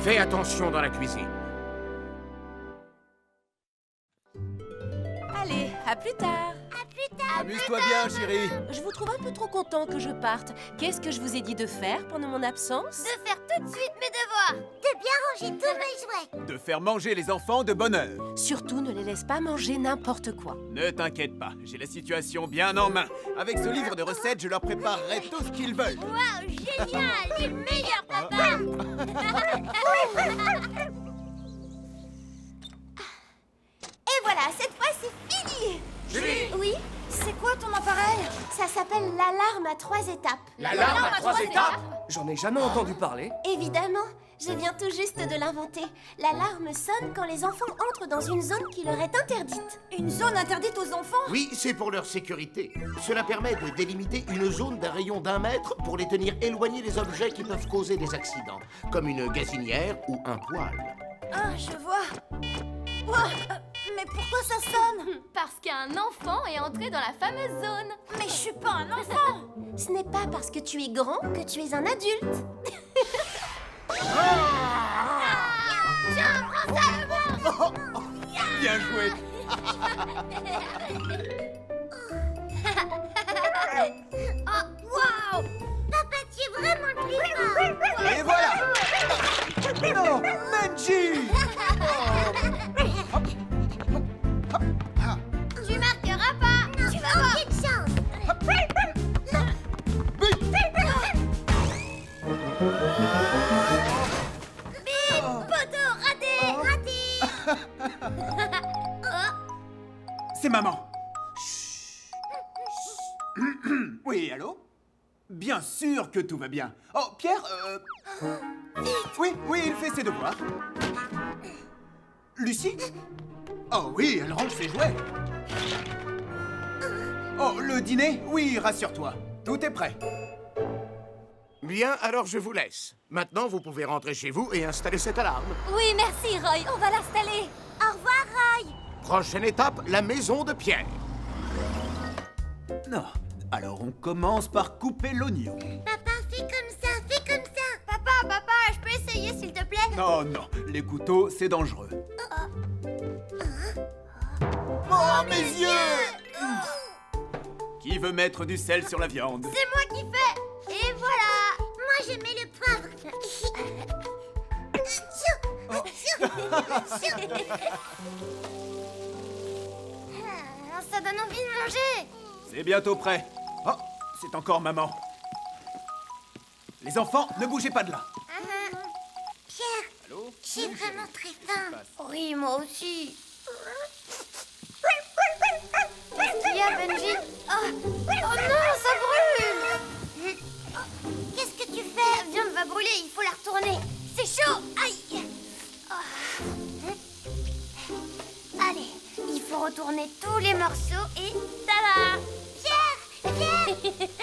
Fais attention dans la cuisine. Allez, à plus tard. Amuse-toi bien, chérie. Je vous trouve un peu trop content que je parte. Qu'est-ce que je vous ai dit de faire pendant mon absence? De faire tout de suite mes devoirs. De bien ranger tous mes jouets. De faire manger les enfants de bonne heure. Surtout, ne les laisse pas manger n'importe quoi. Ne t'inquiète pas, j'ai la situation bien en main. Avec ce livre de recettes, je leur préparerai tout ce qu'ils veulent. Waouh, génial. T'es le meilleur, papa. Et voilà, cette fois c'est fini. Julie! Oui? C'est quoi ton appareil? Ça s'appelle l'alarme à 3 étapes. L'alarme à 3 étapes? J'en ai jamais entendu parler. Évidemment, je viens tout juste de l'inventer. L'alarme sonne quand les enfants entrent dans une zone qui leur est interdite. Une zone interdite aux enfants? Oui, c'est pour leur sécurité. Cela permet de délimiter une zone d'un rayon d'1 mètre pour les tenir éloignés des objets qui peuvent causer des accidents, comme une gazinière ou un poêle. Ah, je vois. Ouah, mais pourquoi ça sonne? Parce qu'un enfant est entré dans la fameuse zone. Mais je suis pas un enfant. Ce n'est pas parce que tu es grand que tu es un adulte. Tiens, prends ça, le bon. Bien joué. Oh, waouh. Papa, tu es vraiment le plus fort. Et voilà. Non, Benji. Tu marqueras pas. Tu vas voir. Aucune chance. Bip, poteau, raté. C'est maman. Oui, allô? Bien sûr que tout va bien. Oh, Pierre, Oui, il fait ses devoirs. Lucie? Oh oui, elle range ses jouets. Oh, le dîner? Oui, rassure-toi. Tout est prêt. Bien, alors je vous laisse. Maintenant, vous pouvez rentrer chez vous et installer cette alarme. Oui, merci, Roy. On va l'installer. Au revoir, Roy. Prochaine étape, la maison de Pierre. Non. Alors on commence par couper l'oignon. Papa, fais comme ça, fais comme ça. Papa, je peux essayer, s'il te plaît? Non, les couteaux, c'est dangereux. Oh, mes yeux! Qui veut mettre du sel sur la viande? C'est moi qui fais. Et voilà. Moi, je mets le poivre. Ça donne envie de manger. C'est bientôt prêt. Oh, c'est encore maman. Les enfants, ne bougez pas de là. Pierre, Allô? j'ai vraiment très faim. Oui, moi aussi. Qu'est-ce qu'il y a, Benji? Oh non, ça brûle. Qu'est-ce que tu fais? La viande va brûler, il faut la retourner. C'est chaud. Aïe. Allez, il faut retourner tous les morceaux et tada! Pierre! Pierre!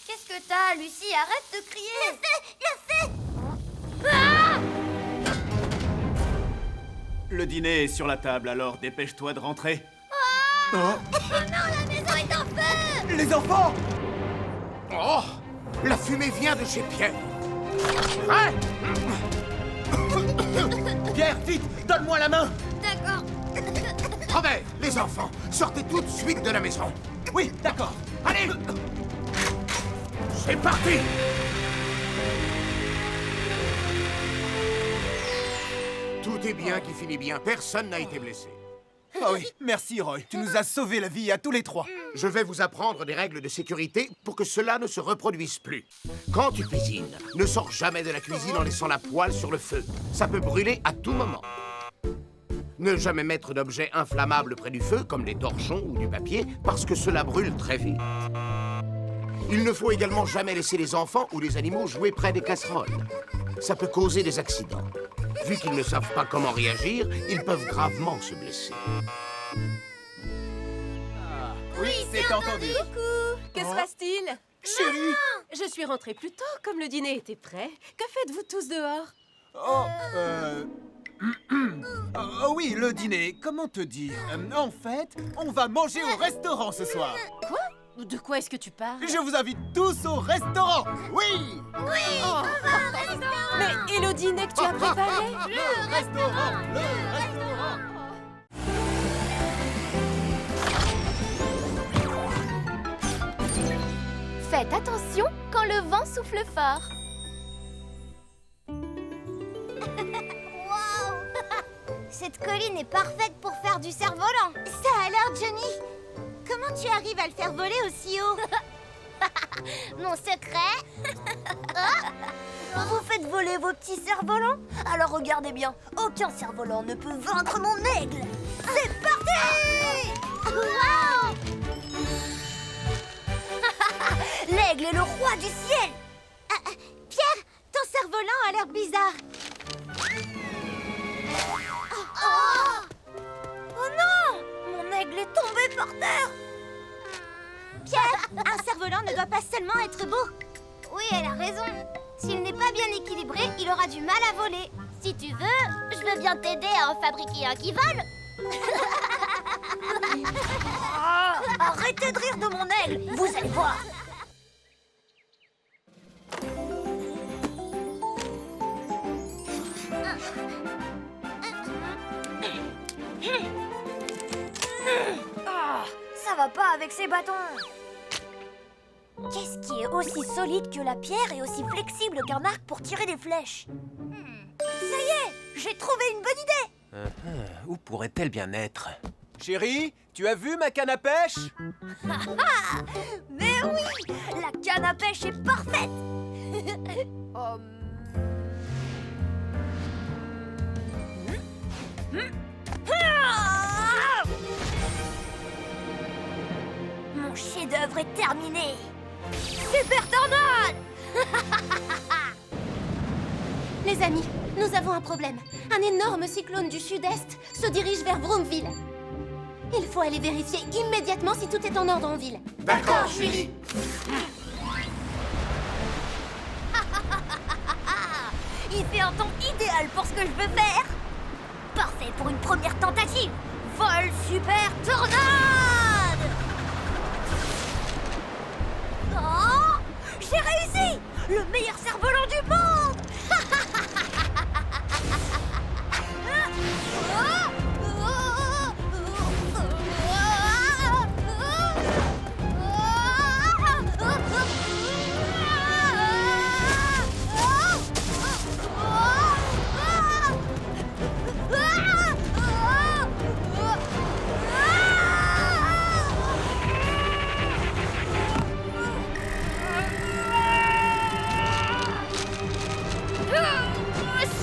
Qu'est-ce que t'as, Lucie? Arrête de crier! Le feu! Ah! Le dîner est sur la table, alors dépêche-toi de rentrer. Oh non, la maison est en feu! Les enfants! Oh! La fumée vient de chez Pierre. Hein? Pierre, vite, donne-moi la main. D'accord. Robert, les enfants, sortez tout de suite de la maison. Oui, d'accord. Allez! C'est parti! Tout est bien qui finit bien. Personne n'a été blessé. Ah oui, merci Roy. Tu nous as sauvé la vie à tous les trois. Je vais vous apprendre des règles de sécurité pour que cela ne se reproduise plus. Quand tu cuisines, ne sors jamais de la cuisine en laissant la poêle sur le feu. Ça peut brûler à tout moment. Ne jamais mettre d'objets inflammables près du feu, comme des torchons ou du papier, parce que cela brûle très vite. Il ne faut également jamais laisser les enfants ou les animaux jouer près des casseroles. Ça peut causer des accidents. Vu qu'ils ne savent pas comment réagir, ils peuvent gravement se blesser. Oui, c'est entendu. Coucou, que se passe-t-il? Chérie! Je suis rentrée plus tôt, comme le dîner était prêt. Que faites-vous tous dehors? Oh oui, le dîner, comment te dire? En fait, on va manger au restaurant ce soir. Quoi? De quoi est-ce que tu parles? Je vous invite tous au restaurant. Oui. Oh. Mais et le dîner que tu as préparé? Le restaurant. Faites attention quand le vent souffle fort. Waouh! Cette colline est parfaite pour faire du cerf-volant. Ça a l'air, Johnny. Comment tu arrives à le faire voler aussi haut? Mon secret? Vous faites voler vos petits cerfs-volants? Alors regardez bien, aucun cerf-volant ne peut vaincre mon aigle. C'est parti! Waouh! L'aigle est le roi du ciel. Pierre, ton cerf-volant a l'air bizarre. Oh non! Mon aigle est tombé par terre. Pierre, un cerf-volant ne doit pas seulement être beau. Oui, elle a raison. S'il n'est pas bien équilibré, il aura du mal à voler. Si tu veux, je veux bien t'aider à en fabriquer un qui vole. Arrêtez de rire de mon aigle, vous allez voir. Ça va pas avec ces bâtons. Qu'est-ce qui est aussi solide que la pierre et aussi flexible qu'un arc pour tirer des flèches? Ça y est, j'ai trouvé une bonne idée. Où pourrait-elle bien être? Chérie, tu as vu ma canne à pêche? Mais oui, la canne à pêche est parfaite. Mon chef-d'œuvre est terminé. Super tornade! Les amis, nous avons un problème. Un énorme cyclone du sud-est se dirige vers Vroomville. Il faut aller vérifier immédiatement si tout est en ordre en ville. D'accord, Julie. Il fait un temps idéal pour ce que je veux faire. Parfait pour une première tentative. Vol super tornade! Oh! J'ai réussi! Le meilleur cerf-volant du monde!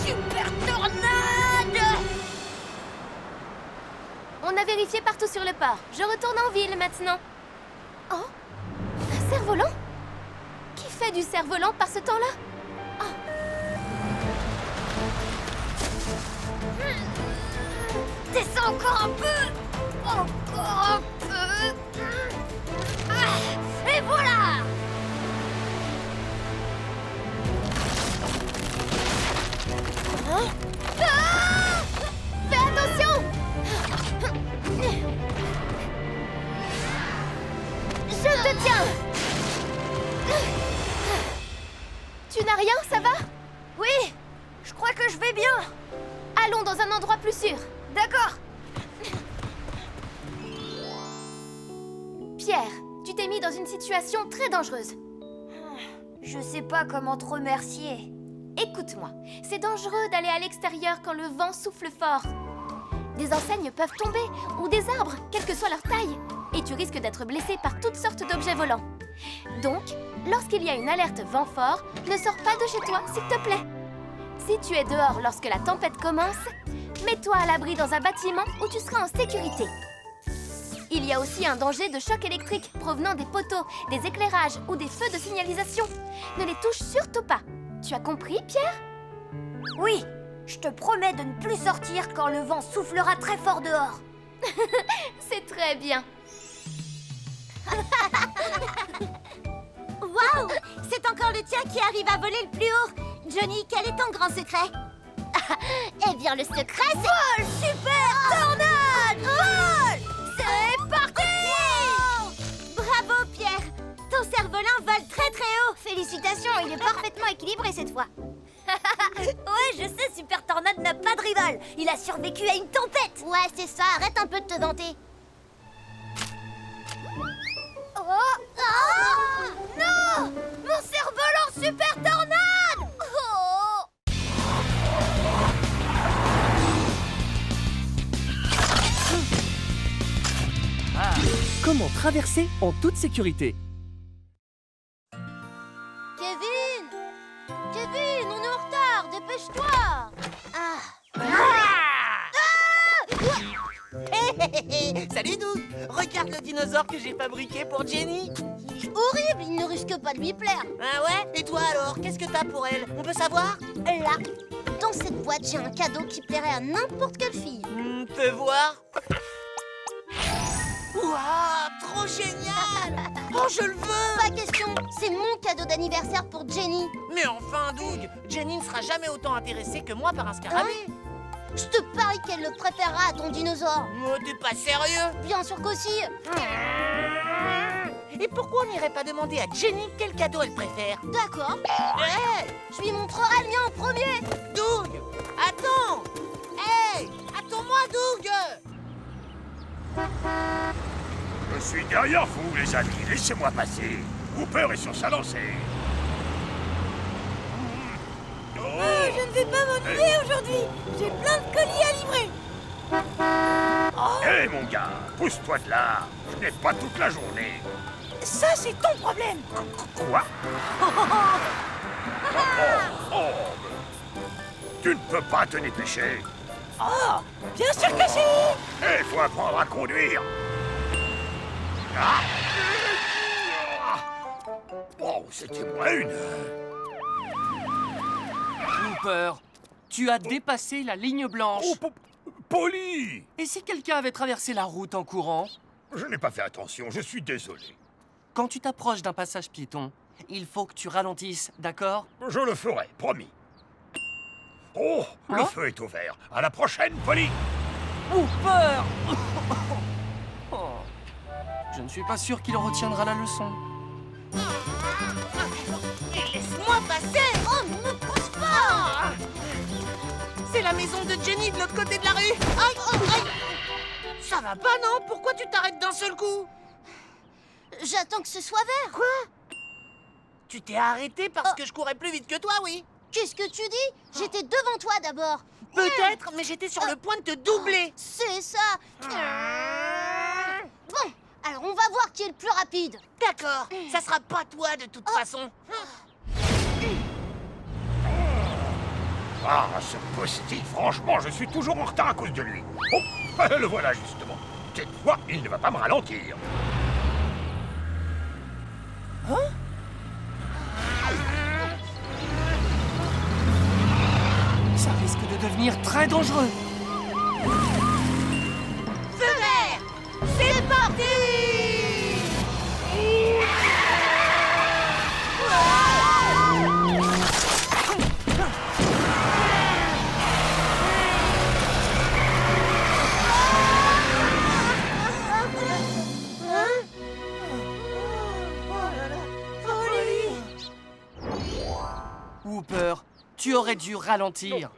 Super tornade! On a vérifié partout sur le port. Je retourne en ville maintenant. Oh, un cerf-volant? Qui fait du cerf-volant par ce temps-là? Descends encore un peu! Encore un peu! Et voilà! Fais attention! Je te tiens! Tu n'as rien, ça va? Oui, je crois que je vais bien. Allons dans un endroit plus sûr. D'accord. Pierre, tu t'es mis dans une situation très dangereuse. Je sais pas comment te remercier. Écoute-moi, c'est dangereux d'aller à l'extérieur quand le vent souffle fort. Des enseignes peuvent tomber, ou des arbres, quelle que soit leur taille. Et tu risques d'être blessé par toutes sortes d'objets volants. Donc, lorsqu'il y a une alerte vent fort, ne sors pas de chez toi, s'il te plaît. Si tu es dehors lorsque la tempête commence, mets-toi à l'abri dans un bâtiment où tu seras en sécurité. Il y a aussi un danger de choc électrique provenant des poteaux, des éclairages ou des feux de signalisation. Ne les touche surtout pas. Tu as compris, Pierre? Oui, je te promets de ne plus sortir quand le vent soufflera très fort dehors. C'est très bien. Waouh! C'est encore le tien qui arrive à voler le plus haut. Johnny, quel est ton grand secret? Eh bien, le secret, c'est... Vol super tornade! Vol! C'est parti! Bravo, Pierre! cerf-volant vole très très haut. Félicitations, il est parfaitement équilibré cette fois. Ouais, je sais, Super Tornade n'a pas de rival. Il a survécu à une tempête. Ouais, c'est ça, arrête un peu de te vanter. Non! Mon cerf-volant Super Tornade! Oh! Comment traverser en toute sécurité? Kevin! Kevin, on est en retard, dépêche-toi! Salut Doug! Regarde le dinosaure que j'ai fabriqué pour Jenny! Il est horrible, il ne risque pas de lui plaire. Ah ouais? Et toi alors? Qu'est-ce que t'as pour elle? On peut savoir? Là, dans cette boîte, j'ai un cadeau qui plairait à n'importe quelle fille. Fais voir! Waouh! Trop génial! Oh, je le veux! Pas question, c'est mon cadeau d'anniversaire pour Jenny. Mais enfin, Doug! Jenny ne sera jamais autant intéressée que moi par un scarabée! Je te parie qu'elle le préférera à ton dinosaure. Oh, t'es pas sérieux? Bien sûr qu'aussi. Et pourquoi on n'irait pas demander à Jenny quel cadeau elle préfère? D'accord, Hey! je lui montrerai le mien en premier. Doug! Attends! Hey! Attends-moi, Doug! Je suis derrière vous, les amis. Laissez-moi passer. Hooper est sur sa lancée. Oh. Je ne vais pas m'ennuyer aujourd'hui. J'ai plein de colis à livrer. Hé, mon gars, pousse-toi de là. Je n'ai pas toute la journée. Ça, c'est ton problème. Quoi? Oh. Tu ne peux pas te dépêcher. Oh, bien sûr que si. Il faut apprendre à conduire. Ah. Oh, c'était moins une heure. Hooper, tu as dépassé la ligne blanche. Oh, Polly! Et si quelqu'un avait traversé la route en courant? Je n'ai pas fait attention, je suis désolé. Quand tu t'approches d'un passage piéton, il faut que tu ralentisses, d'accord? Je le ferai, promis. Oh, le Hein? feu est ouvert. À la prochaine, Polly! Hooper! Oh. Je ne suis pas sûr qu'il retiendra la leçon. Laisse-moi passer! Oh, ne me pousse pas. C'est la maison de Jenny de l'autre côté de la rue! Aïe! Aïe! Ça va pas, non? Pourquoi tu t'arrêtes d'un seul coup? J'attends que ce soit vert. Quoi? Tu t'es arrêté parce que je courais plus vite que toi, oui? Qu'est-ce que tu dis? J'étais devant toi d'abord. Peut-être, mais j'étais sur le point de te doubler! C'est ça. Bon, alors on va voir qui est le plus rapide. D'accord, ça sera pas toi de toute façon. Ah, ce post-it, franchement, je suis toujours en retard à cause de lui. Oh, le voilà justement. Cette fois, il ne va pas me ralentir. Ça risque de devenir très dangereux. Feu vert! C'est parti! Hooper, tu aurais dû ralentir.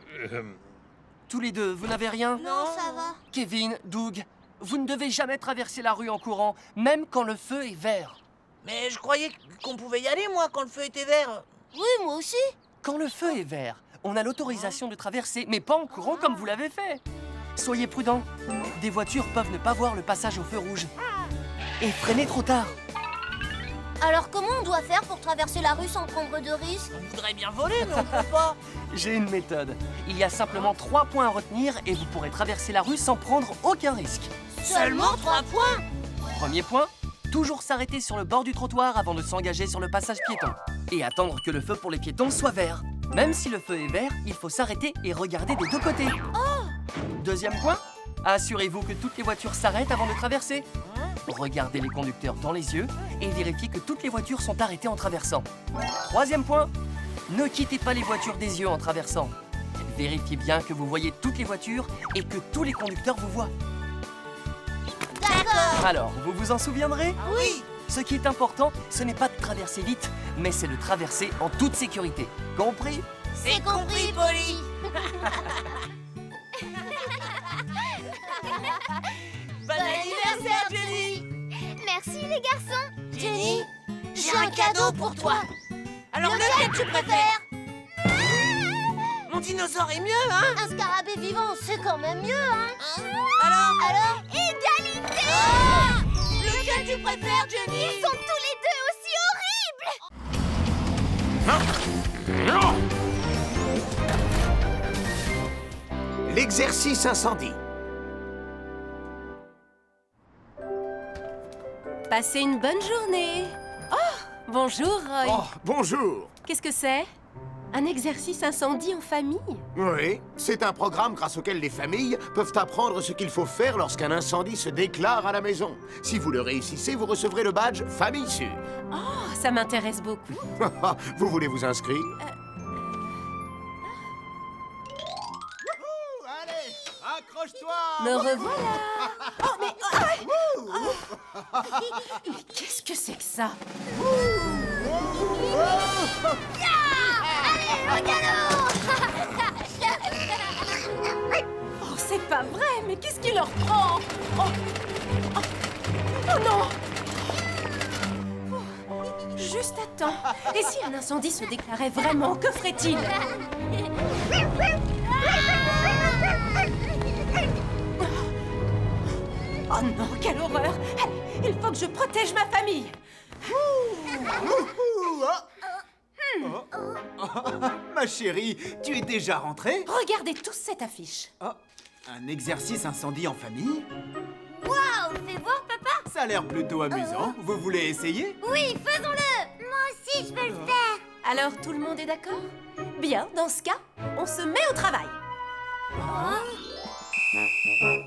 Tous les deux, vous n'avez rien? Non, ça va. Kevin, Doug, vous ne devez jamais traverser la rue en courant, même quand le feu est vert. Mais je croyais qu'on pouvait y aller, moi, quand le feu était vert. Oui, moi aussi. Quand le feu est vert, on a l'autorisation de traverser, mais pas en courant comme vous l'avez fait. Soyez prudents, des voitures peuvent ne pas voir le passage au feu rouge. Et freiner trop tard. Alors comment on doit faire pour traverser la rue sans prendre de risques? On voudrait bien voler, mais on peut pas. J'ai une méthode. Il y a simplement 3 points à retenir et vous pourrez traverser la rue sans prendre aucun risque. Seulement 3 points? Premier point, toujours s'arrêter sur le bord du trottoir avant de s'engager sur le passage piéton. Et attendre que le feu pour les piétons soit vert. Même si le feu est vert, il faut s'arrêter et regarder des deux côtés. Deuxième point, assurez-vous que toutes les voitures s'arrêtent avant de traverser. Regardez les conducteurs dans les yeux et vérifiez que toutes les voitures sont arrêtées en traversant. Troisième point, ne quittez pas les voitures des yeux en traversant. Vérifiez bien que vous voyez toutes les voitures et que tous les conducteurs vous voient. D'accord. Alors, vous vous en souviendrez? Oui, Ce qui est important, ce n'est pas de traverser vite, mais c'est de traverser en toute sécurité. Compris? C'est compris, Polly. Bon anniversaire, Jenny. Merci les garçons. Jenny, j'ai un cadeau pour toi. Alors lequel tu préfères? Mon dinosaure est mieux, hein? Un scarabée vivant, c'est quand même mieux, hein? Alors Égalité. lequel tu préfères, Jenny? Ils sont tous les deux aussi horribles. Non. L'exercice incendie. Passez une bonne journée. Oh, bonjour, Roy. Oh, bonjour. Qu'est-ce que c'est? Un exercice incendie en famille? Oui, c'est un programme grâce auquel les familles peuvent apprendre ce qu'il faut faire lorsqu'un incendie se déclare à la maison. Si vous le réussissez, vous recevrez le badge Famille Sûre. Oh, ça m'intéresse beaucoup. Vous voulez vous inscrire? Allez, accroche-toi. Me revoilà. Oh, mais... Mais qu'est-ce que c'est que ça? Oh, c'est pas vrai, mais qu'est-ce qui leur prend? Oh, oh, oh non! Oh, juste à temps. Et si un incendie se déclarait vraiment, que ferait-il? Oh non, quelle horreur! Il faut que je protège ma famille! Ma chérie, tu es déjà rentrée? Regardez tous cette affiche. Oh, un exercice incendie en famille? Waouh, fais voir, papa. Ça a l'air plutôt amusant. Vous voulez essayer? Oui, faisons-le. Moi aussi, je veux le faire. Alors, tout le monde est d'accord? Bien, dans ce cas, on se met au travail.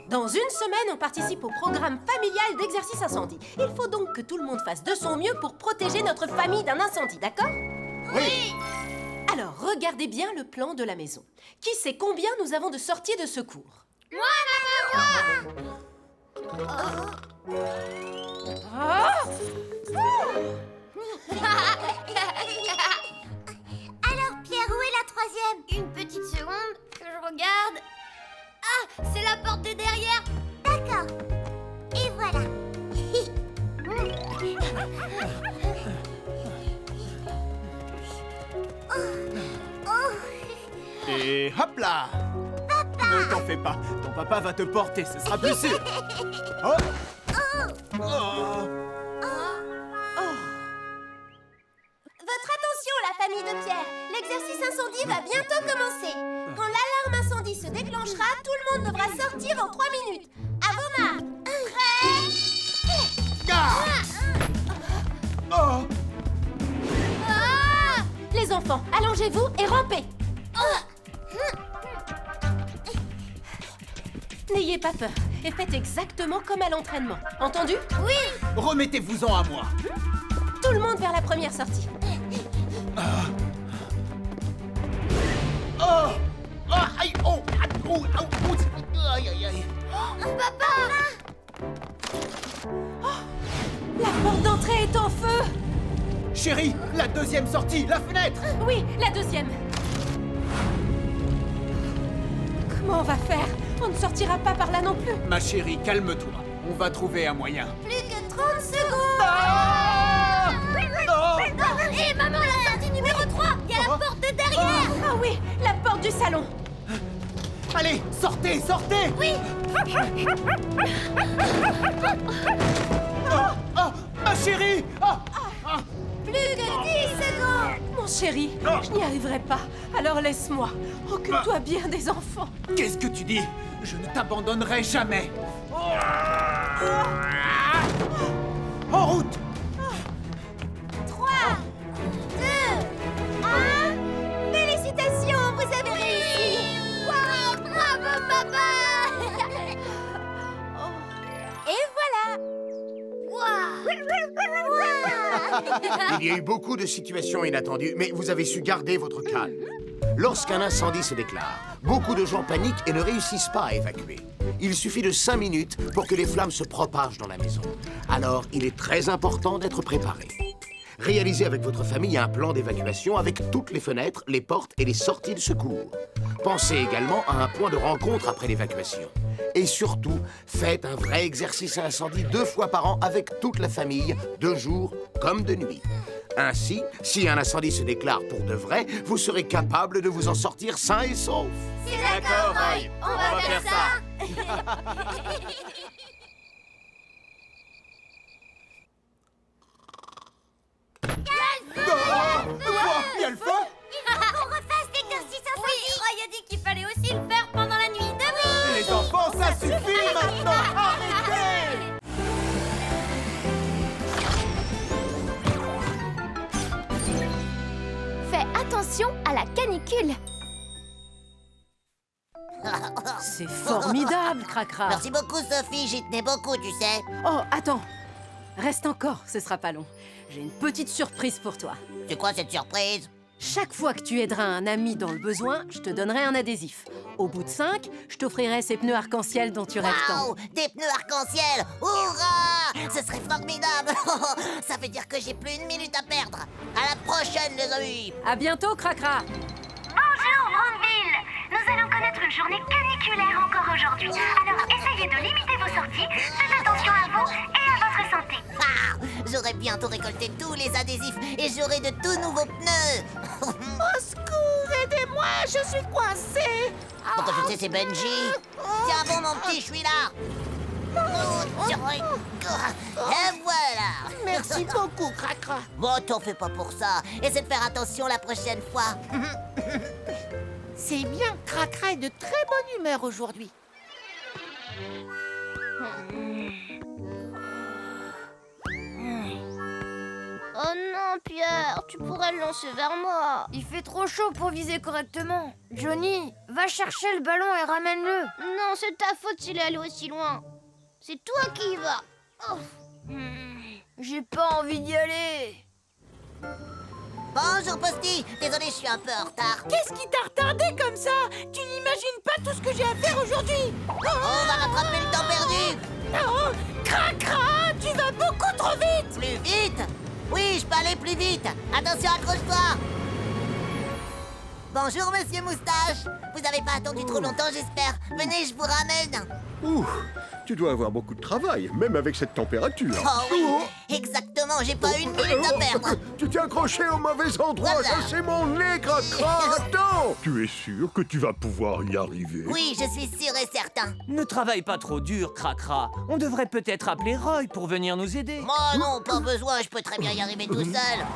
Dans une semaine, on participe au programme familial d'exercice incendie. Il faut donc que tout le monde fasse de son mieux pour protéger notre famille d'un incendie, d'accord? Oui. Alors, regardez bien le plan de la maison. Qui sait combien nous avons de sorties de secours? Alors, Pierre, où est la troisième? Une petite seconde que je regarde. Ah, c'est la porte de derrière. D'accord. Et voilà. Et hop là! Ne t'en fais pas, ton papa va te porter, ce sera plus sûr. Oh. Oh. Votre attention, la famille de Pierre. L'exercice incendie va bientôt commencer. Quand l'alarme incendie se déclenchera, tout le monde devra sortir en 3 minutes. À vos marques. Prêt? Oh. Les enfants, allongez-vous et rampez. N'ayez pas peur et faites exactement comme à l'entraînement. Entendu? Oui. Remettez-vous-en à moi. Tout le monde vers la première sortie. Oh. Oh. Aïe. Oh. Oh. Oh. Aïe, aïe, aïe. La porte d'entrée est en feu. Chérie, la deuxième sortie, la fenêtre. Oui, la deuxième. Comment on va faire? On ne sortira pas par là non plus. Ma chérie, calme-toi. On va trouver un moyen. Plus que 30 secondes. Hé, maman, la sortie numéro 3. Il y a la porte de derrière. Ah oui, la porte du salon. Allez, sortez, sortez. Oui. Oh, oh, ma chérie. Oh. Plus que 10 secondes. Mon chéri, je n'y arriverai pas. Alors laisse-moi. Occupe-toi bien des enfants. Qu'est-ce que tu dis? Je ne t'abandonnerai jamais. En route. 3, 2, 1. Félicitations, vous avez réussi. Waouh, bravo, papa. Et voilà. Il y a eu beaucoup de situations inattendues, mais vous avez su garder votre calme. Lorsqu'un incendie se déclare, beaucoup de gens paniquent et ne réussissent pas à évacuer. Il suffit de 5 minutes pour que les flammes se propagent dans la maison. Alors, il est très important d'être préparé. Réalisez avec votre famille un plan d'évacuation avec toutes les fenêtres, les portes et les sorties de secours. Pensez également à un point de rencontre après l'évacuation. Et surtout, faites un vrai exercice à incendie 2 fois par an avec toute la famille, de jour comme de nuit. Ainsi, si un incendie se déclare pour de vrai, vous serez capable de vous en sortir sain et sauf. C'est d'accord, Roy. On va faire ça. Il y a le feu? Il faut qu'on refasse l'exercice incendie. Oui, Roy a dit qu'il fallait aussi le faire pendant la nuit de oui. Les enfants, ça suffit maintenant! Arrêtez! Fais attention à la canicule. C'est formidable, Cracra. Merci beaucoup, Sophie. J'y tenais beaucoup, tu sais. Oh, attends. Reste encore, ce sera pas long. J'ai une petite surprise pour toi. C'est quoi cette surprise? Chaque fois que tu aideras un ami dans le besoin, je te donnerai un adhésif. Au bout de 5, je t'offrirai ces pneus arc-en-ciel dont tu rêves tant. Waouh! Des pneus arc-en-ciel! Hurrah! Ce serait formidable! Ça veut dire que j'ai plus une minute à perdre. À la prochaine, les amis! À bientôt, Cracra. Bonjour, Brandeville. Nous allons connaître une journée caniculaire encore aujourd'hui. Alors essayez de limiter vos sorties. Faites attention à vous et à votre santé. Ah! J'aurai bientôt récolté tous les adhésifs et j'aurai de tout nouveaux pneus! Au secours, aidez-moi, je suis coincée. Pourquoi je sais, c'est Benji? Tiens bon, mon petit, je suis là! Et voilà! Merci beaucoup, Cracra. Bon, t'en fais pas pour ça. Essaie de faire attention la prochaine fois. C'est bien, Cracra est de très bonne humeur aujourd'hui. Oh non, Pierre, tu pourrais le lancer vers moi. Il fait trop chaud pour viser correctement. Johnny, va chercher le ballon et ramène-le. Non, c'est ta faute s'il est allé aussi loin. C'est toi qui y vas. Oh. J'ai pas envie d'y aller. Bonjour, Posty. Désolé, je suis un peu en retard. Qu'est-ce qui t'a retardé comme ça? Tu n'imagines pas tout ce que j'ai à faire aujourd'hui. On va rattraper le temps perdu. Oh, Cracra, tu vas beaucoup trop vite. Plus vite? Oui, je peux aller plus vite. Attention, accroche-toi. Bonjour, monsieur Moustache. Vous avez pas attendu trop longtemps, j'espère. Venez, je vous ramène. Ouh, tu dois avoir beaucoup de travail, même avec cette température. Oh oui, exactement, j'ai pas une minute à perdre. Tu t'es accroché au mauvais endroit, Voilà. ça c'est mon nez, Cracra. Attends. Tu es sûr que tu vas pouvoir y arriver? Oui, je suis sûr et certain. Ne travaille pas trop dur, Cracra. On devrait peut-être appeler Roy pour venir nous aider. Moi non, pas besoin, je peux très bien y arriver tout seul.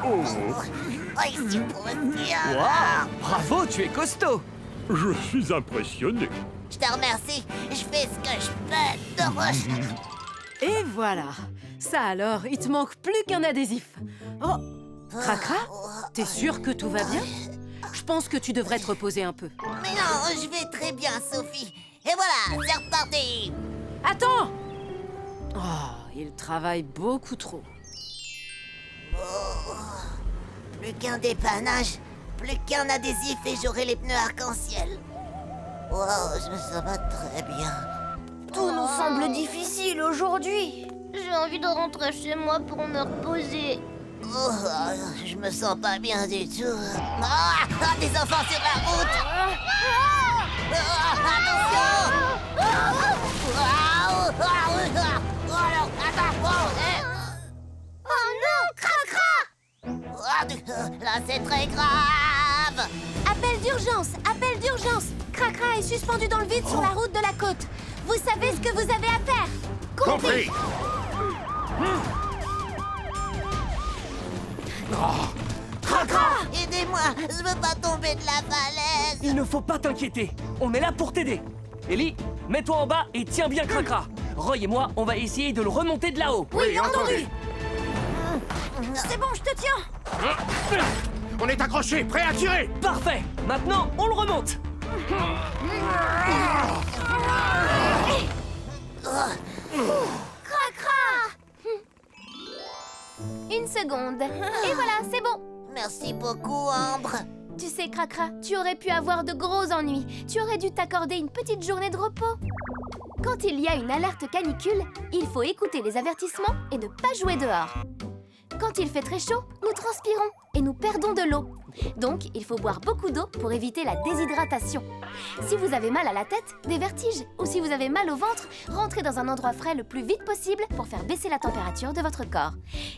Oh, ici pour me dire. Waouh, bravo, tu es costaud. Je suis impressionné. Je te remercie, je fais ce que je peux. Et voilà. Ça alors, il te manque plus qu'un adhésif. Oh, Cracra, t'es sûr que tout va bien? Je pense que tu devrais te reposer un peu. Mais non, je vais très bien, Sophie. Et voilà, c'est reparti. Attends! Oh, il travaille beaucoup trop. Plus qu'un dépannage, plus qu'un adhésif et j'aurai les pneus arc-en-ciel. Oh, je me sens pas très bien. Tout nous semble difficile aujourd'hui. J'ai envie de rentrer chez moi pour me reposer. Oh, je me sens pas bien du tout. Ah, des enfants sur la route. Attention. Alors, attends. Oh non, Cracra! Là, c'est très grave. Appel d'urgence. Cracra est suspendu dans le vide sur la route de la côte. Vous savez ce que vous avez à faire. Compris. Aidez-moi, je veux pas tomber de la falaise. Il ne faut pas t'inquiéter. On est là pour t'aider. Ellie, mets-toi en bas et tiens bien Cracra. Roy et moi, on va essayer de le remonter de là-haut. Oui, entendu. C'est bon, je te tiens. On est accroché, prêt à tirer. Parfait. Maintenant, on le remonte. Cracra! Une seconde. Et voilà, c'est bon. Merci beaucoup, Ambre. Tu sais, Cracra, tu aurais pu avoir de gros ennuis. Tu aurais dû t'accorder une petite journée de repos. Quand il y a une alerte canicule, il faut écouter les avertissements et ne pas jouer dehors. Quand il fait très chaud, nous transpirons et nous perdons de l'eau. Donc, il faut boire beaucoup d'eau pour éviter la déshydratation. Si vous avez mal à la tête, des vertiges, ou si vous avez mal au ventre, rentrez dans un endroit frais le plus vite possible pour faire baisser la température de votre corps.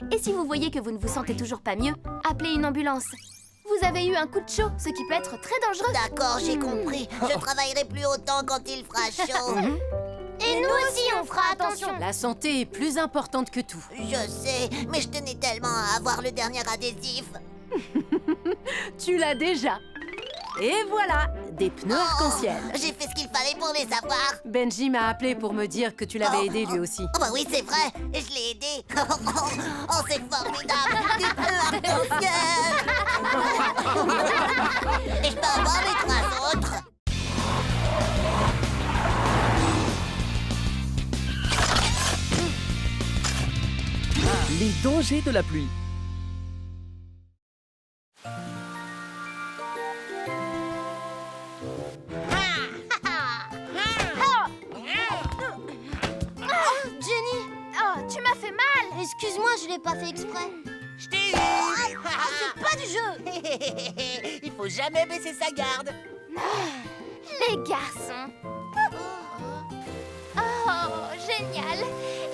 Et si vous voyez que vous ne vous sentez toujours pas mieux, appelez une ambulance. Vous avez eu un coup de chaud, ce qui peut être très dangereux. D'accord, j'ai compris. Je travaillerai plus autant quand il fera chaud. Et nous aussi, on fera attention. La santé est plus importante que tout. Je sais, mais je tenais tellement à avoir le dernier adhésif. Tu l'as déjà. Et voilà, des pneus arc-en-ciel. J'ai fait ce qu'il fallait pour les avoir. Benji m'a appelé pour me dire que tu l'avais aidé lui aussi. Oh bah oui, c'est vrai, je l'ai aidé. Oh, c'est formidable, des pneus arc-en-ciel. Et je peux avoir les 3 autres. Les dangers de la pluie. Jenny! Oh, tu m'as fait mal! Excuse-moi, je l'ai pas fait exprès. Je t'ai eu. C'est pas du jeu. Il faut jamais baisser sa garde. Les garçons! Oh, génial!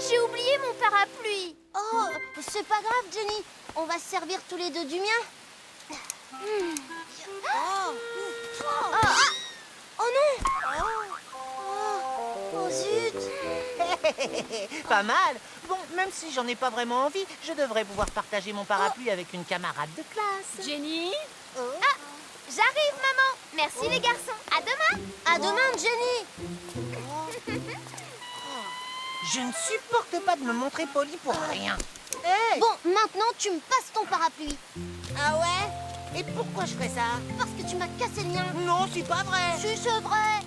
J'ai oublié mon parapluie! Oh, c'est pas grave, Jenny. On va se servir tous les deux du mien. Oh non! Oh zut! Pas mal. Bon, même si j'en ai pas vraiment envie, je devrais pouvoir partager mon parapluie avec une camarade de classe. Jenny? J'arrive, maman! Merci les garçons! À demain! À demain, Jenny! Je ne supporte pas de me montrer poli pour rien. Hey! Bon, maintenant, tu me passes ton parapluie. Ah ouais? Et pourquoi je ferais ça? Parce que tu m'as cassé le mien. Non, c'est pas vrai. Si, c'est vrai.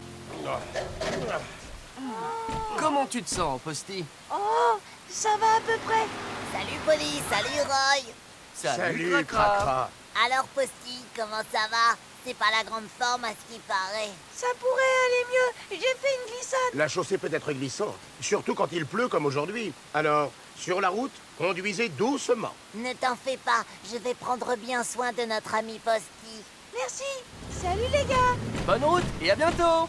Comment tu te sens, Posty? Oh, ça va à peu près. Salut Polly, salut Roy. Salut, Cracra. Alors Posty, comment ça va? C'est pas la grande forme à ce qui paraît. Ça pourrait aller mieux. J'ai fait une glissade. La chaussée peut être glissante, surtout quand il pleut comme aujourd'hui. Alors, sur la route, conduisez doucement. Ne t'en fais pas, je vais prendre bien soin de notre ami Posty. Merci. Salut les gars. Bonne route et à bientôt!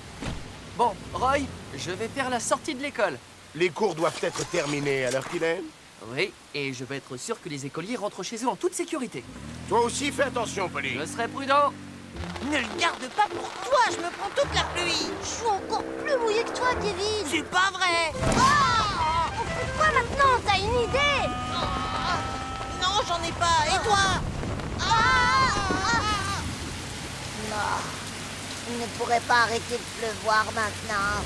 Bon, Roy, je vais faire la sortie de l'école. Les cours doivent être terminés à l'heure qu'il est. Oui, et je vais être sûr que les écoliers rentrent chez eux en toute sécurité. Toi aussi, fais attention, Polly. Je serai prudent. Ne le garde pas pour toi. Je me prends toute la pluie. Je suis encore plus mouillée que toi, Kevin. C'est pas vrai. Pourquoi maintenant? T'as une idée? Non, j'en ai pas. Et toi? Non, il ne pourrait pas arrêter de pleuvoir maintenant.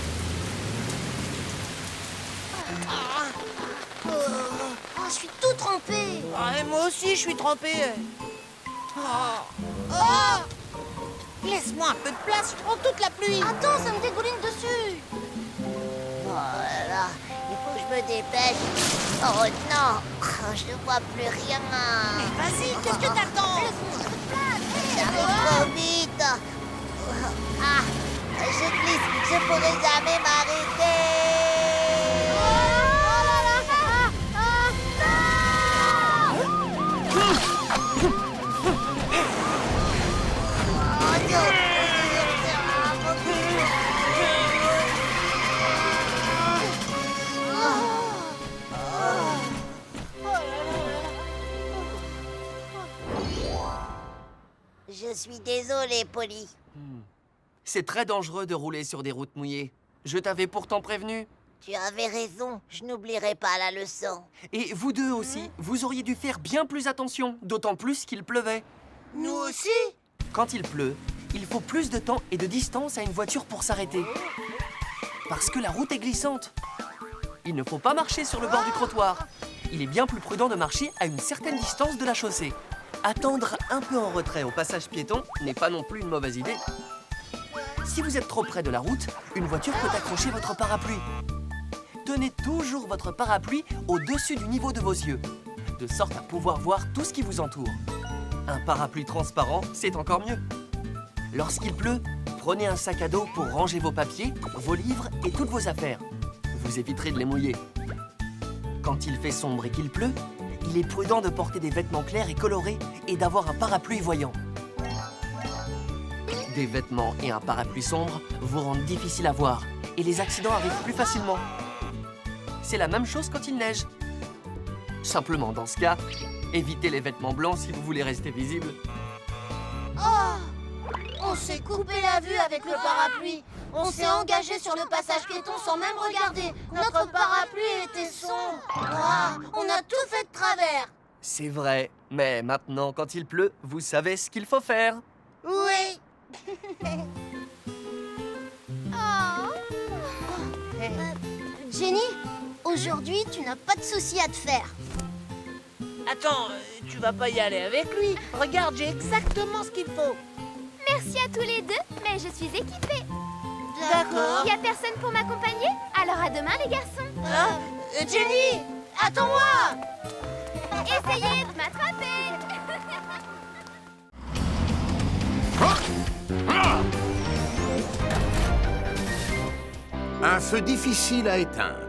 Oh, je suis tout trempée. Et moi aussi, je suis trempé. Laisse-moi un peu de place. Je prends toute la pluie. Attends, ça me dégouline dessus. Voilà, il faut que je me dépêche. Oh non, je ne vois plus rien. Mais vas-y, qu'est-ce que t'attends? J'arrive trop vite. Ah, je glisse, je pourrai jamais m'arrêter. Je suis désolée, Polly. C'est très dangereux de rouler sur des routes mouillées. Je t'avais pourtant prévenu. Tu avais raison, je n'oublierai pas la leçon. Et vous deux aussi, vous auriez dû faire bien plus attention, d'autant plus qu'il pleuvait. Nous aussi? Quand il pleut, il faut plus de temps et de distance à une voiture pour s'arrêter. Parce que la route est glissante. Il ne faut pas marcher sur le bord du trottoir. Il est bien plus prudent de marcher à une certaine distance de la chaussée. Attendre un peu en retrait au passage piéton n'est pas non plus une mauvaise idée. Si vous êtes trop près de la route, une voiture peut accrocher votre parapluie. Tenez toujours votre parapluie au-dessus du niveau de vos yeux, de sorte à pouvoir voir tout ce qui vous entoure. Un parapluie transparent, c'est encore mieux. Lorsqu'il pleut, prenez un sac à dos pour ranger vos papiers, vos livres et toutes vos affaires. Vous éviterez de les mouiller. Quand il fait sombre et qu'il pleut, il est prudent de porter des vêtements clairs et colorés et d'avoir un parapluie voyant. Des vêtements et un parapluie sombre vous rendent difficile à voir et les accidents arrivent plus facilement. C'est la même chose quand il neige. Simplement, dans ce cas, évitez les vêtements blancs si vous voulez rester visible. Oh! On s'est coupé la vue avec le parapluie. On s'est engagé sur le passage piéton sans même regarder. Notre parapluie était sombre. Ah, on a tout fait de travers. C'est vrai, mais maintenant, quand il pleut, vous savez ce qu'il faut faire. Oui. Jenny, aujourd'hui, tu n'as pas de soucis à te faire. Attends, tu vas pas y aller avec lui. Regarde, j'ai exactement ce qu'il faut. Merci à tous les deux, mais je suis équipée. D'accord. Y a personne pour m'accompagner? Alors à demain les garçons. Hein? Jenny, attends-moi. Essayez de m'attraper. Un feu difficile à éteindre.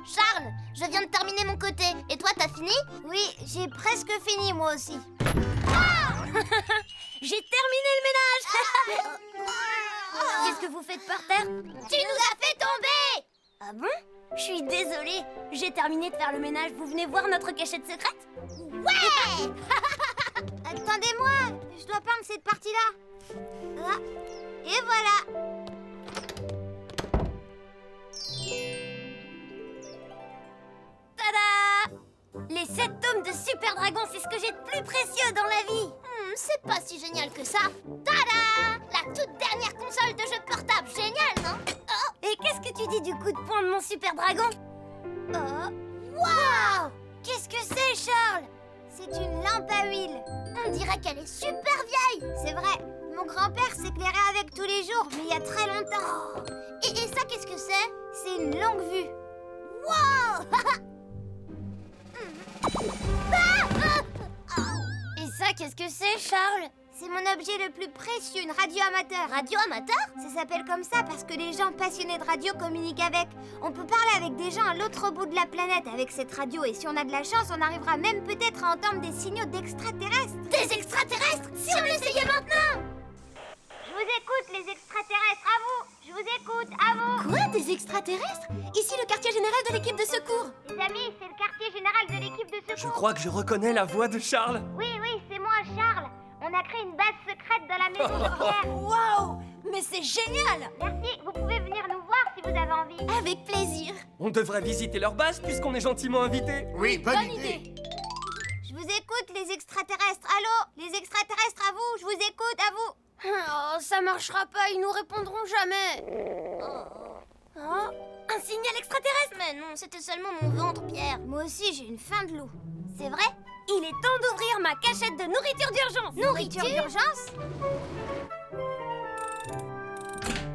Charles, je viens de terminer mon côté. Et toi, t'as fini? Oui, j'ai presque fini, moi aussi. J'ai terminé le ménage. Qu'est-ce que vous faites par terre? Tu nous as fait tomber. Ah bon? Je suis désolée. J'ai terminé de faire le ménage. Vous venez voir notre cachette secrète? Ouais. Attendez-moi, je dois peindre cette partie-là. Ah. Et voilà. Tada! Les 7 tomes de Super Dragon, c'est ce que j'ai de plus précieux dans la vie. C'est pas si génial que ça. Tada! La toute dernière console de jeu portable, génial, non? Oh. Et qu'est-ce que tu dis du coup de poing de mon Super Dragon? Waouh! Qu'est-ce que c'est, Charles? C'est une lampe à huile. On dirait qu'elle est super vieille. C'est vrai, mon grand-père s'éclairait avec tous les jours, mais il y a très longtemps. Et ça, qu'est-ce que c'est? C'est une longue vue. Wow! Et ça, qu'est-ce que c'est, Charles? C'est mon objet le plus précieux, une radio amateur. Radio amateur? Ça s'appelle comme ça parce que les gens passionnés de radio communiquent avec. On peut parler avec des gens à l'autre bout de la planète avec cette radio. Et si on a de la chance, on arrivera même peut-être à entendre des signaux d'extraterrestres. Des extraterrestres? Si on essayait maintenant! Je vous écoute, les extraterrestres, à vous! Je vous écoute, à vous! Quoi, des extraterrestres? Ici le quartier général de l'équipe de secours. Les amis, c'est le quartier général de l'équipe de secours. Je crois que je reconnais la voix de Charles. Oui, c'est moi, Charles. On a créé une base secrète dans la maison de Pierre. Waouh! Mais c'est génial! Merci, vous pouvez venir nous voir si vous avez envie. Avec plaisir. On devrait visiter leur base puisqu'on est gentiment invités. Oui, bonne idée. Je vous écoute, les extraterrestres. Allô? Les extraterrestres, à vous? Je vous écoute, à vous. Oh, ça marchera pas, ils nous répondront jamais. Oh, un signal extraterrestre? Mais non, c'était seulement mon ventre, Pierre. Moi aussi, j'ai une faim de loup. C'est vrai? Il est temps d'ouvrir ma cachette de nourriture d'urgence. Nourriture d'urgence?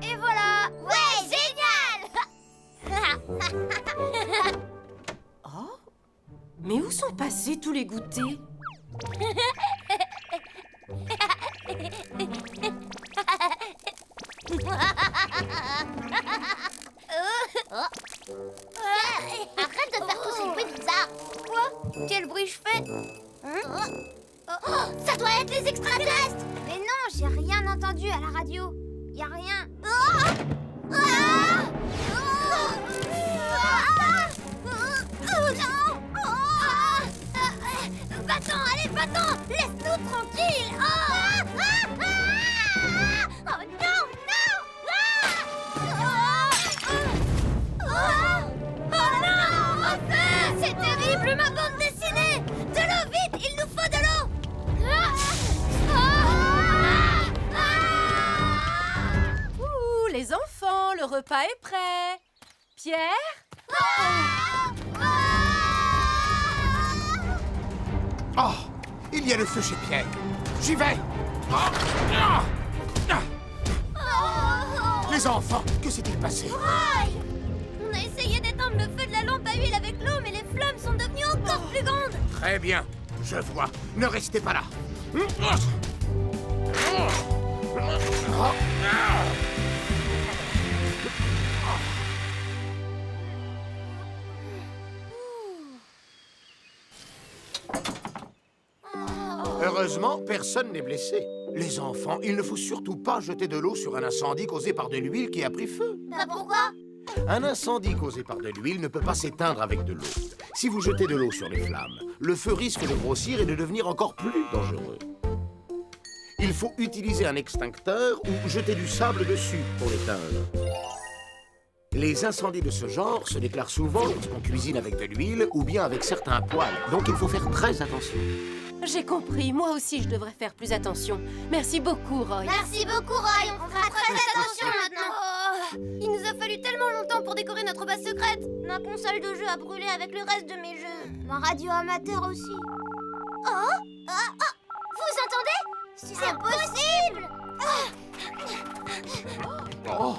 Et voilà. Ouais, génial. Oh? Mais où sont passés tous les goûters? Arrête de faire tous ces bruits bizarres. Quoi? Quel bruit je fais? Ça doit être les extraterrestres. Mais non, j'ai rien entendu à la radio. Y a rien. Va-t'en, allez, va-t'en. Laisse-nous tranquilles. Oh non, c'est terrible, ma bande dessinée. De l'eau, vite, il nous faut de l'eau. Ouh, les enfants, le repas est prêt. Pierre? Oh, il y a le feu chez Pierre. J'y vais. Les enfants, que s'est-il passé? On a essayé d'éteindre le feu de la lampe à huile avec l'eau, mais les flammes sont devenues encore plus grandes. Très bien, je vois. Ne restez pas là. Heureusement, personne n'est blessé. Les enfants, il ne faut surtout pas jeter de l'eau sur un incendie causé par de l'huile qui a pris feu. Bah pourquoi? Un incendie causé par de l'huile ne peut pas s'éteindre avec de l'eau. Si vous jetez de l'eau sur les flammes, le feu risque de grossir et de devenir encore plus dangereux. Il faut utiliser un extincteur ou jeter du sable dessus pour l'éteindre. Les incendies de ce genre se déclarent souvent lorsqu'on cuisine avec de l'huile ou bien avec certains poêles, donc il faut faire très attention. J'ai compris, moi aussi je devrais faire plus attention. Merci beaucoup, Roy. Merci beaucoup, Roy. On fera très attention maintenant. Oh, il nous a fallu tellement longtemps pour décorer notre base secrète. Ma console de jeu a brûlé avec le reste de mes jeux. Ma radio amateur aussi. Oh, vous entendez? C'est impossible. Oh,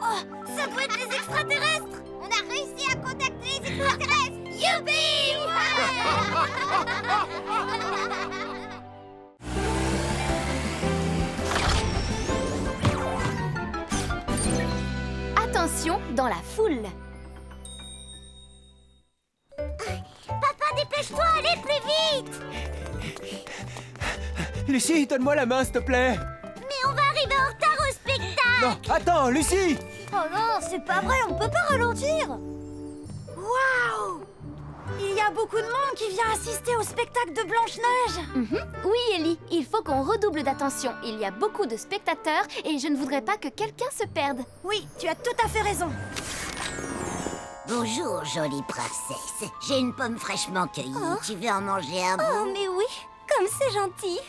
Oh, ça doit être les extraterrestres. On a réussi à contacter les extraterrestres. Youpi! Attention dans la foule. Papa, dépêche-toi, allez plus vite. Lucie, donne-moi la main, s'il te plaît. Mais on va arriver en retard au spectacle. Non, attends, Lucie. Oh non, c'est pas vrai, on peut pas ralentir. Waouh! Il y a beaucoup de monde qui vient assister au spectacle de Blanche-Neige. Oui, Ellie, il faut qu'on redouble d'attention. Il y a beaucoup de spectateurs et je ne voudrais pas que quelqu'un se perde. Oui, tu as tout à fait raison. Bonjour, jolie princesse. J'ai une pomme fraîchement cueillie. Tu veux en manger un Oh, bout? mais oui, comme c'est gentil.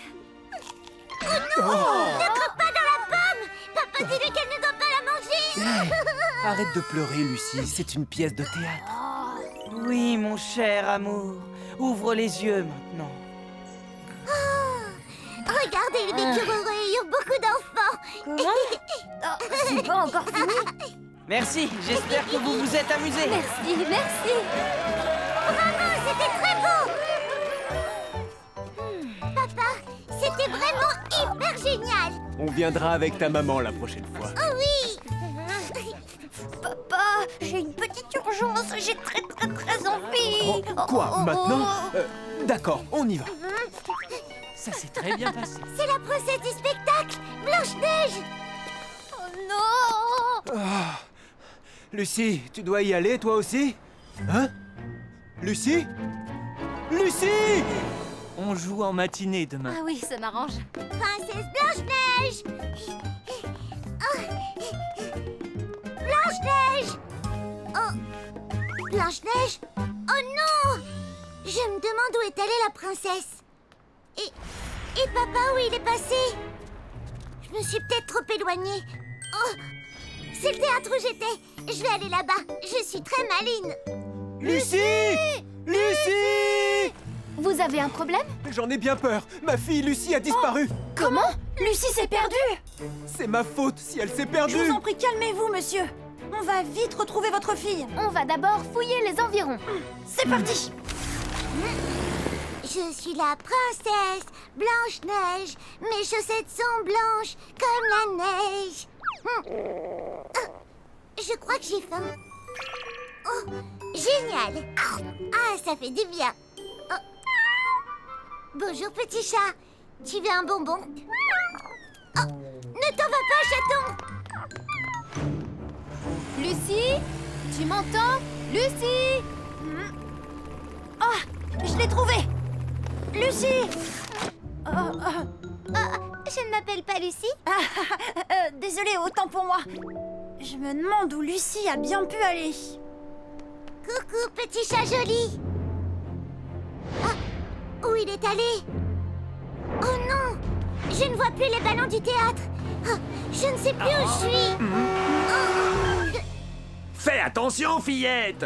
Oh non! Ne craque pas dans la pomme. Papa dit qu'elle ne doit pas la manger. Arrête de pleurer, Lucie. C'est une pièce de théâtre. Oui, mon cher amour. Ouvre les yeux maintenant. Regardez les écureuils, beaucoup d'enfants. Comment? C'est pas encore fini. Merci, j'espère que vous vous êtes amusés. Merci, merci. Bravo, c'était très beau. Papa, c'était vraiment hyper génial. On viendra avec ta maman la prochaine fois. Oh oui. Papa, j'ai une petite urgence, j'ai très envie. Quoi, maintenant D'accord, on y va. Ça s'est très bien passé. C'est la princesse du spectacle, Blanche-Neige. Oh non. Lucie, tu dois y aller, toi aussi? Hein? Lucie? Lucie! On joue en matinée demain. Ah oui, ça m'arrange. Princesse Blanche-Neige. Blanche-Neige. Oh, Blanche-Neige. Oh non. Je me demande où est allée la princesse. Et papa, où il est passé? Je me suis peut-être trop éloignée. Oh, c'est le théâtre où j'étais. Je vais aller là-bas. Je suis très maline. Lucie! Lucie! Vous avez un problème? J'en ai bien peur. Ma fille Lucie a disparu. Comment? Lucie s'est perdue. C'est ma faute si elle s'est Je perdue. vous en prie, calmez-vous, monsieur. On va vite retrouver votre fille. On va d'abord fouiller les environs. C'est parti. Je suis la princesse Blanche-Neige. Mes chaussettes sont blanches comme la neige. Je crois que j'ai faim. Oh, génial. Ah, ça fait du bien. Oh. Bonjour, petit chat. Tu veux un bonbon? Oh, ne t'en va pas, chaton. Lucie? Tu m'entends? Lucie? Ah, je l'ai trouvée. Lucie. Je ne m'appelle pas Lucie. Désolée, autant pour moi. Je me demande où Lucie a bien pu aller. Coucou, petit chat joli. Ah, où il est allé? Oh non, je ne vois plus les ballons du théâtre. Ah, je ne sais plus où je suis. Oh. Fais attention, fillette!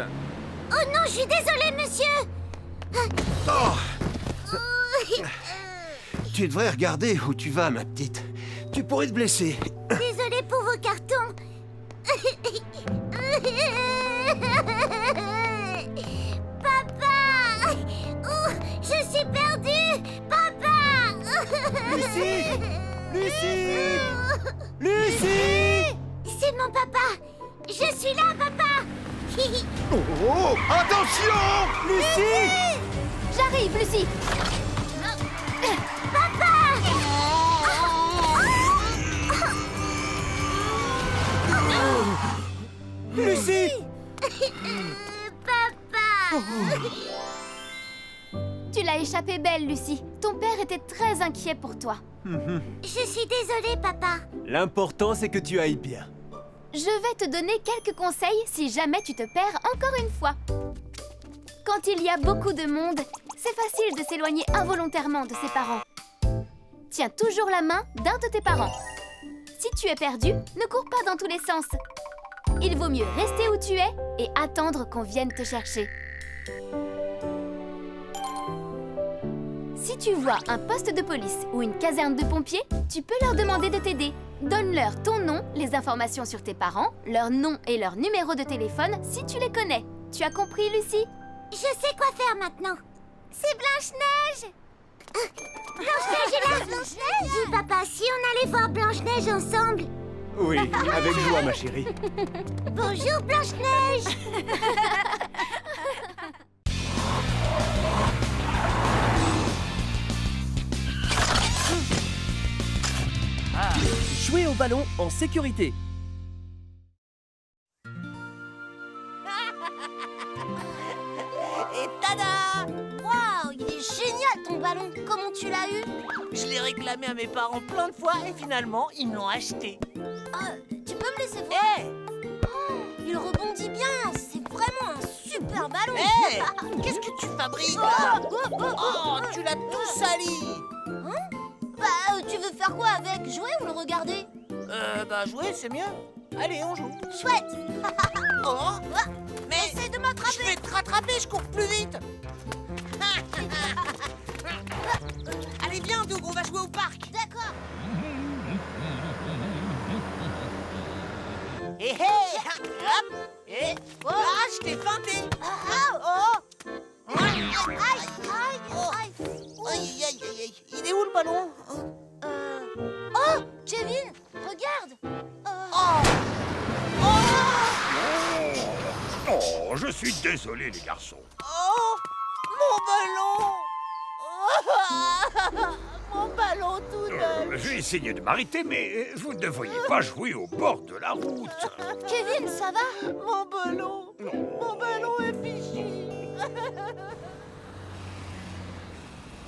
Oh non, je suis désolée, monsieur. Tu devrais regarder où tu vas, ma petite. Tu pourrais te blesser. Désolée pour vos Papa! Oh, je suis perdue! Papa! Lucie! Lucie! Lucie! C'est mon papa! Je suis là, papa! Oh, attention! Lucie! J'arrive, Lucie. Lucie! Papa! Tu l'as échappé belle, Lucie. Ton père était très inquiet pour toi. Je suis désolée, papa. L'important, c'est que tu ailles bien. Je vais te donner quelques conseils si jamais tu te perds encore une fois. Quand il y a beaucoup de monde, c'est facile de s'éloigner involontairement de ses parents. Tiens toujours la main d'un de tes parents. Si tu es perdu, ne cours pas dans tous les sens. Il vaut mieux rester où tu es et attendre qu'on vienne te chercher. Si tu vois un poste de police ou une caserne de pompiers, tu peux leur demander de t'aider. Donne-leur ton nom, les informations sur tes parents, leur nom et leur numéro de téléphone si tu les connais. Tu as compris, Lucie? Je sais quoi faire maintenant. C'est Blanche-Neige! Blanche-Neige est là! Blanche-Neige! Dis, papa, si on allait voir Blanche-Neige ensemble? Oui, avec joie, ma chérie. Bonjour, Blanche-Neige! Jouer au ballon en sécurité. Et tada! Waouh, il est génial ton ballon! Comment tu l'as eu? Je l'ai réclamé à mes parents plein de fois et finalement, ils me l'ont acheté. Tu peux me laisser voir? Hé! Il rebondit bien! C'est vraiment un super ballon! Hé! Qu'est-ce que tu fabriques là? Oh, tu l'as tout sali! Tu veux faire quoi avec? Jouer ou le regarder? Bah jouer, c'est mieux. Allez, on joue. Chouette! Oh! Mais Essaye de m'attraper! je vais te rattraper, je cours plus vite. Allez, viens, Doug, on va jouer au parc. D'accord! Et hé! Hop! Et... Ah, je t'ai feinté! Oh! Aïe! Aïe, aïe, aïe, aïe. Il est où le ballon? Oh! Kevin! Regarde! Oh, je suis désolé, les garçons. Oh! Mon ballon! Mon ballon tout neuf! J'ai essayé de m'arrêter, mais vous ne devriez pas jouer au bord de la route. Kevin, ça va? Mon ballon! Mon ballon est fichu!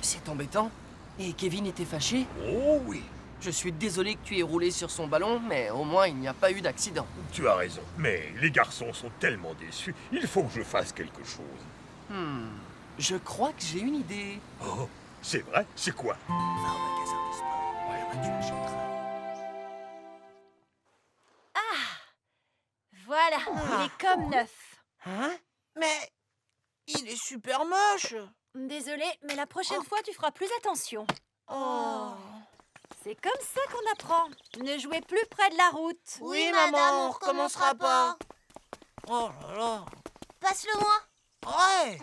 C'est embêtant. Et Kevin était fâché? Oh oui, Je suis désolé que tu aies roulé sur son ballon, mais au moins il n'y a pas eu d'accident. tu as raison. Mais les garçons sont tellement déçus, il faut que je fasse quelque chose. Je crois que j'ai une idée. Oh, c'est vrai? C'est quoi? Va au magasin de sport. Là-bas, tu achèteras. Voilà, il est comme neuf. Hein? Mais il est super moche! Désolée, mais la prochaine fois, tu feras plus attention. Oh! C'est comme ça qu'on apprend. Ne jouez plus près de la route. Oui, maman, on recommencera pas! Oh là là! Passe-le-moi! Ouais!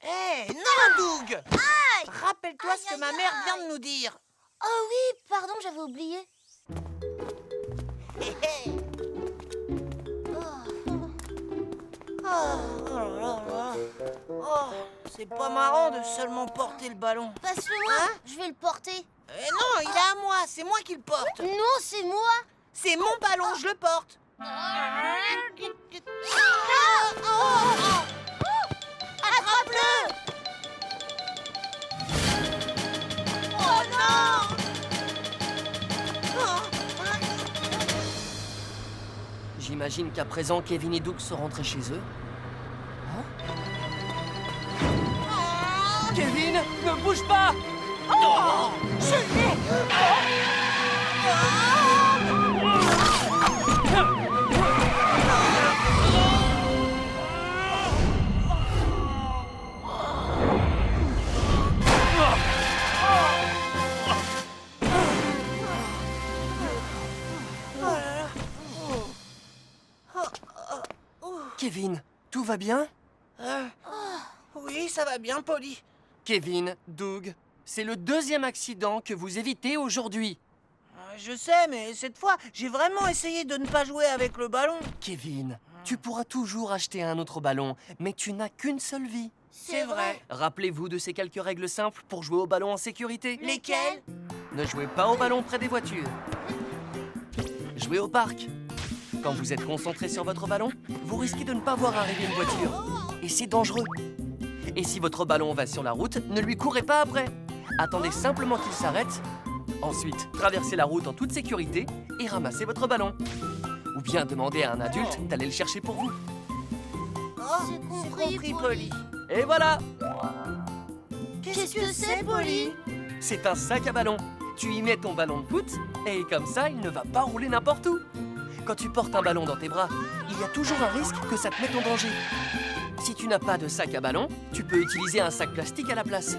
Hé, non, Doug! Rappelle-toi ce que ma mère vient de nous dire! Oh oui, pardon, j'avais oublié. Hé, hé. Oh là là là! Oh, c'est pas marrant de seulement porter le ballon. Passe-le-moi, je vais le porter. Non, il est à moi, c'est moi qui le porte. Non, c'est moi. C'est mon ballon, je le porte. Attrape-le. Oh non! J'imagine qu'à présent, Kevin et Doug sont rentrés chez eux. Kevin, ne bouge pas! Kevin, tout va bien? Oui, ça va bien, Polly. Kevin, Doug, c'est le 2e accident que vous évitez aujourd'hui. Je sais, mais cette fois, j'ai vraiment essayé de ne pas jouer avec le ballon. Kevin, tu pourras toujours acheter un autre ballon, mais tu n'as qu'une seule vie. C'est vrai. Rappelez-vous de ces quelques règles simples pour jouer au ballon en sécurité. Lesquelles? Ne jouez pas au ballon près des voitures. Jouez au parc. Quand vous êtes concentré sur votre ballon, vous risquez de ne pas voir arriver une voiture. Et c'est dangereux. Et si votre ballon va sur la route, ne lui courez pas après. Attendez simplement qu'il s'arrête. Ensuite, traversez la route en toute sécurité et ramassez votre ballon. Ou bien demandez à un adulte d'aller le chercher pour vous. C'est compris, Polly. Et voilà! Qu'est-ce que c'est, Polly? C'est un sac à ballon. Tu y mets ton ballon de foot et comme ça, il ne va pas rouler n'importe où. Quand tu portes un ballon dans tes bras, il y a toujours un risque que ça te mette en danger. Si tu n'as pas de sac à ballon, tu peux utiliser un sac plastique à la place.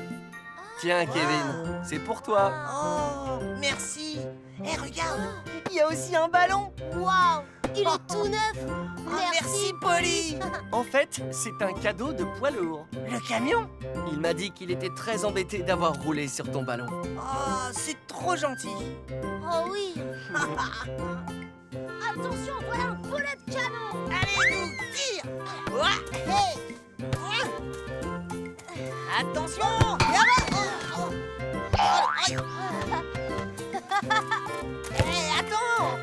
Tiens, Kevin, c'est pour toi. Oh, merci. Hé, regarde, il y a aussi un ballon. Waouh! Il est tout neuf! Merci, Polly. En fait, c'est un cadeau de poids lourd. Le camion? Il m'a dit qu'il était très embêté d'avoir roulé sur ton ballon. Oh, c'est trop gentil. Oh oui! Attention, voilà un boulet de canon! Allez, nous, tire. Ouah. Hey! Attention. Hé, attends.